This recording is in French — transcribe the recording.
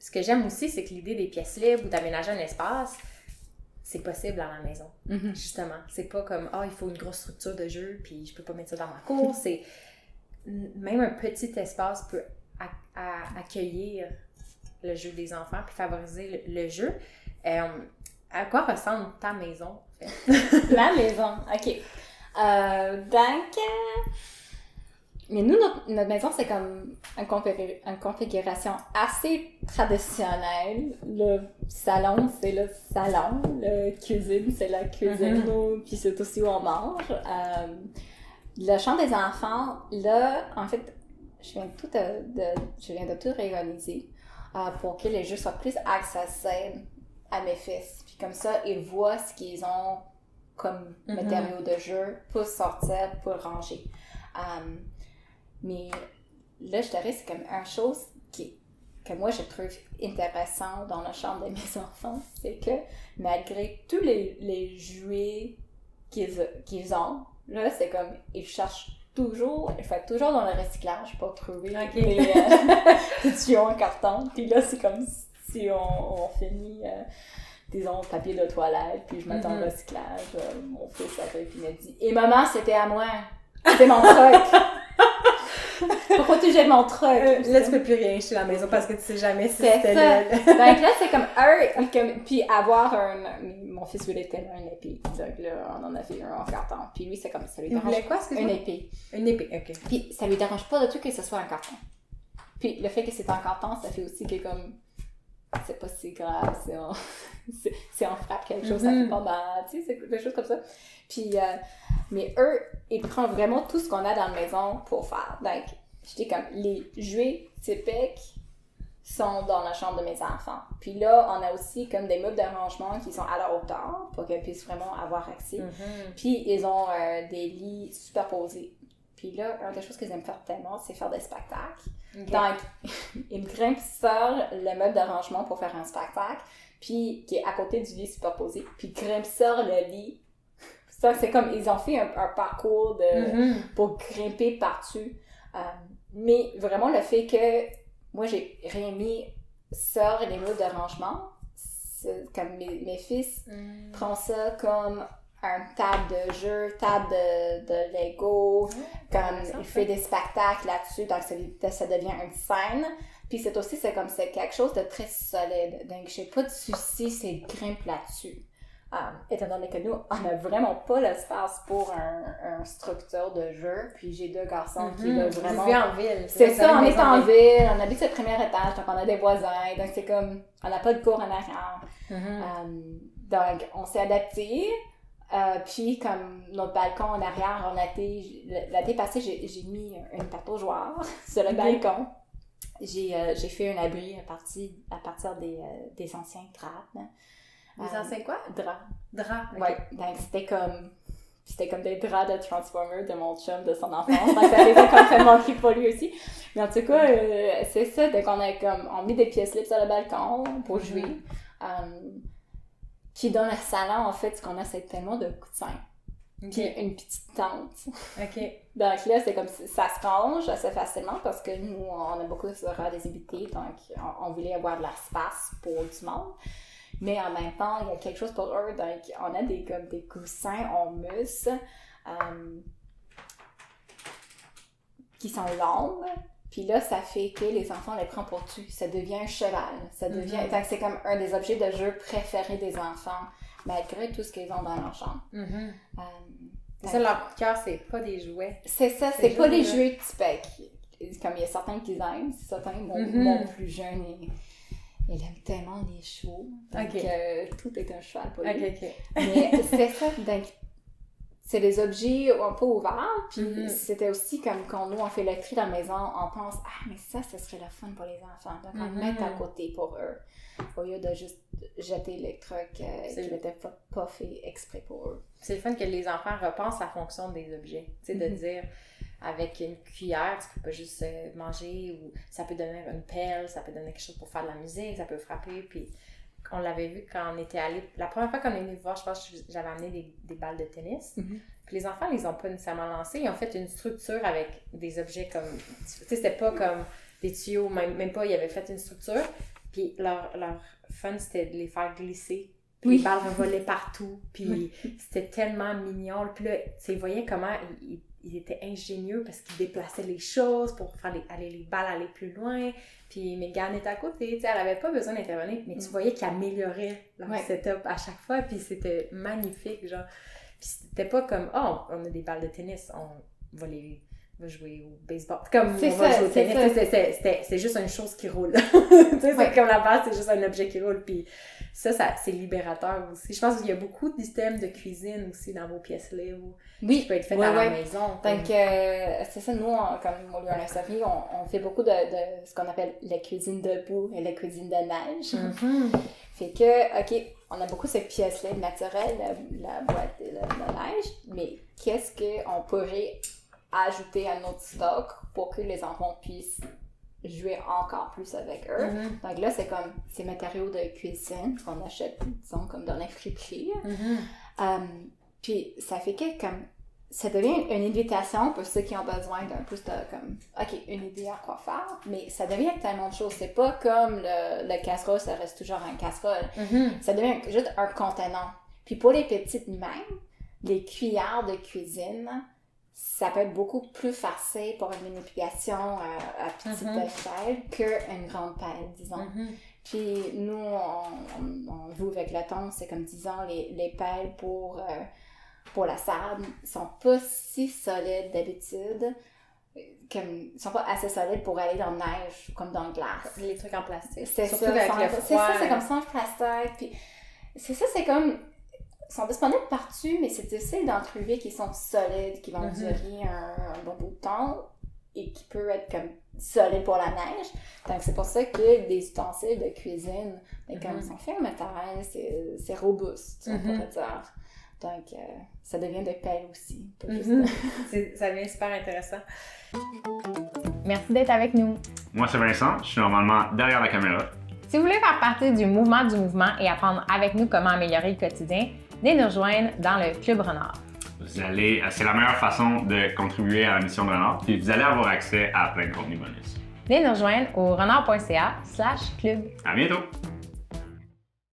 ce que j'aime aussi, c'est que l'idée des pièces libres ou d'aménager un espace, c'est possible à la maison, justement. C'est pas comme, il faut une grosse structure de jeu, puis je peux pas mettre ça dans ma cour. C'est même un petit espace peut accueillir le jeu des enfants, puis favoriser le jeu. À quoi ressemble ta maison, en fait? La maison, OK. Donc, mais nous, notre maison, c'est comme une configuration assez traditionnelle. Le salon, c'est le salon. La cuisine, c'est la cuisine. Puis c'est aussi où on mange. La chambre des enfants, là, en fait, je viens de tout réorganiser pour que les jeux soient plus accessibles à mes fils. Puis comme ça, ils voient ce qu'ils ont comme matériaux de jeu pour sortir, pour ranger. Mais là, je dirais, c'est comme une chose que moi, je trouve intéressante dans la chambre de mes enfants, c'est que malgré tous les jouets qu'ils ont, là, c'est comme, ils cherchent toujours, ils font toujours dans le recyclage pour trouver des tuyaux en carton. Puis là, c'est comme si on finit... disons, papier de toilette, puis je m'attends au recyclage. Mon fils arrive, puis il m'a dit « Et maman, c'était à moi! C'était mon truc! Pourquoi tu jettes mon truc? » Là, tu peux plus rien chez la maison parce que tu sais jamais si c'était ça. là. Donc là, c'est comme puis avoir mon fils voulait tellement une épée. Donc là, on en a fait un en carton. Puis lui, c'est comme ça lui dérange. Il voulait quoi, excuse-moi? Une épée. Une épée, ok. Puis ça lui dérange pas du tout que ce soit en carton. Puis le fait que c'est en carton, ça fait aussi que comme c'est pas si grave, si on frappe quelque chose, ça fait pas mal, tu sais, c'est des choses comme ça. Puis, mais eux, ils prennent vraiment tout ce qu'on a dans la maison pour faire. Donc, je dis comme, les jouets typiques sont dans la chambre de mes enfants. Puis là, on a aussi comme des meubles de rangement qui sont à la hauteur pour qu'ils puissent vraiment avoir accès. Puis, ils ont des lits superposés. Puis là, une des choses que j'aime faire tellement, c'est faire des spectacles. Okay. Donc, ils grimpent sur le meuble d'arrangement pour faire un spectacle, puis qui est à côté du lit superposé, puis ils grimpent sur le lit. Ça, c'est comme, ils ont fait un parcours pour grimper par-dessus. Mais vraiment, le fait que moi, j'ai rien mis sur les meubles d'arrangement, comme mes fils prennent ça comme une table de jeu, table de Lego, comme il fait des spectacles là-dessus, donc ça devient une scène. Puis c'est quelque chose de très solide, donc j'ai pas de souci, c'est grimpe là-dessus. Étant donné que nous, on n'a vraiment pas l'espace pour un structure de jeu, puis j'ai 2 garçons qui là, vraiment... Vous vivez en ville. C'est ça, on est en ville, on habite sur le premier étage, donc on a des voisins, donc c'est comme, on n'a pas de cour en arrière. Donc, on s'est adapté. Puis, comme notre balcon en arrière, l'été passé, j'ai mis une tarte aux joueurs sur le balcon. J'ai fait un abri à partir des anciens draps. Des anciens quoi? Draps, ok. Ouais, donc c'était comme des draps de Transformers de mon chum, de son enfance. Donc, ça les a complètement pris pour lui aussi. Mais en tout cas, c'est ça. Donc, on met des pièces libres sur le balcon pour jouer. Puis dans le salon, en fait, ce qu'on a, c'est tellement de coussins. Puis une petite tente. OK. Donc là, c'est comme ça se range assez facilement parce que nous, on a beaucoup des invités, donc on voulait avoir de l'espace pour du monde. Mais en même temps, il y a quelque chose pour eux, donc on a des coussins en mousse qui sont longs. Puis là, ça fait que les enfants les prennent pour tuer. Ça devient un cheval. Ça devient... Donc, c'est comme un des objets de jeu préférés des enfants, malgré tout ce qu'ils ont dans leur chambre. Ça, leur coup de cœur, c'est pas des jouets. C'est ça, c'est pas des jouets typiques. Comme il y a certains qui aiment, certains, mon plus jeune, il aime tellement les chevaux. Donc, tout est un cheval pour lui. Mais c'est ça, donc... C'est des objets un peu ouverts, puis c'était aussi comme quand nous, on fait le tri dans la maison, on pense « Ah, mais ça serait le fun pour les enfants. » Donc, on le met à côté pour eux, au lieu de juste jeter les trucs qui n'étaient pas faits exprès pour eux. C'est le fun que les enfants repensent la fonction des objets. Tu sais, de dire, avec une cuillère, tu peux pas juste manger, ou ça peut donner une pelle, ça peut donner quelque chose pour faire de la musique, ça peut frapper, puis... On l'avait vu quand on était allé. La première fois qu'on est venu voir, je pense que j'avais amené des balles de tennis. Puis les enfants, ils les ont pas nécessairement lancées. Ils ont fait une structure avec des objets comme. Tu sais, c'était pas comme des tuyaux, même pas. Ils avaient fait une structure. Puis leur fun, c'était de les faire glisser. Puis Oui. les balles revolaient partout. Puis c'était tellement mignon. Puis là, tu sais, ils voyaient comment ils étaient ingénieux parce qu'ils déplaçaient les choses pour faire les balles aller plus loin. Puis Megan était à côté, tu sais, elle avait pas besoin d'intervenir, mais tu voyais qu'ils amélioraient leur setup à chaque fois. Puis c'était magnifique, genre. Puis c'était pas comme, oh, on a des balles de tennis, on va jouer au baseball. Comme C'est on va ça, jouer au c'est tennis. C'est juste une chose qui roule. Tu sais, c'est comme la base, c'est juste un objet qui roule. Puis ça c'est libérateur aussi. Je pense qu'il y a beaucoup d'items de cuisine aussi dans vos pièces libres. Oui, qui peut être fait dans la maison. Donc, c'est ça, nous, comme au lieu d'instaurer, on fait beaucoup de ce qu'on appelle la cuisine debout et la cuisine de neige. Fait que, OK, on a beaucoup cette pièce-là naturelle, la boîte de neige, mais qu'est-ce qu'on pourrait ajouter à notre stock pour que les enfants puissent jouer encore plus avec eux. Donc là, c'est comme ces matériaux de cuisine qu'on achète, disons, comme dans les friperies. Puis ça fait que comme ça devient une invitation pour ceux qui ont besoin d'un plus de comme OK, une idée à quoi faire, mais ça devient tellement de choses. C'est pas comme le casserole, ça reste toujours un casserole. Ça devient juste un contenant. Puis pour les petites même, les cuillères de cuisine, ça peut être beaucoup plus facile pour une manipulation à petite échelle qu'une grande pelle, disons. Puis nous, on joue avec le temps, c'est comme disons les pelles pour la salade sont pas si solides d'habitude, comme ils sont pas assez solides pour aller dans la neige comme dans la glace. Les trucs en plastique. C'est surtout ça, avec le froid. c'est ça, c'est comme ça en plastique. Puis c'est ça, c'est comme ils sont disponibles partout, mais c'est difficile d'en trouver qui sont solides, qui vont durer un bon bout de temps et qui peuvent être comme solides pour la neige. Donc c'est pour ça que des ustensiles de cuisine, comme ils sont faits en métal, c'est robuste, on pourrait dire. Donc, ça devient des pelles aussi. Ça devient super intéressant. Merci d'être avec nous. Moi, c'est Vincent. Je suis normalement derrière la caméra. Si vous voulez faire partie du mouvement et apprendre avec nous comment améliorer le quotidien, venez nous rejoindre dans le Club Renard. C'est la meilleure façon de contribuer à la mission de Renard, puis vous allez avoir accès à plein de contenus bonus. Venez nous rejoindre au renard.ca/club. À bientôt!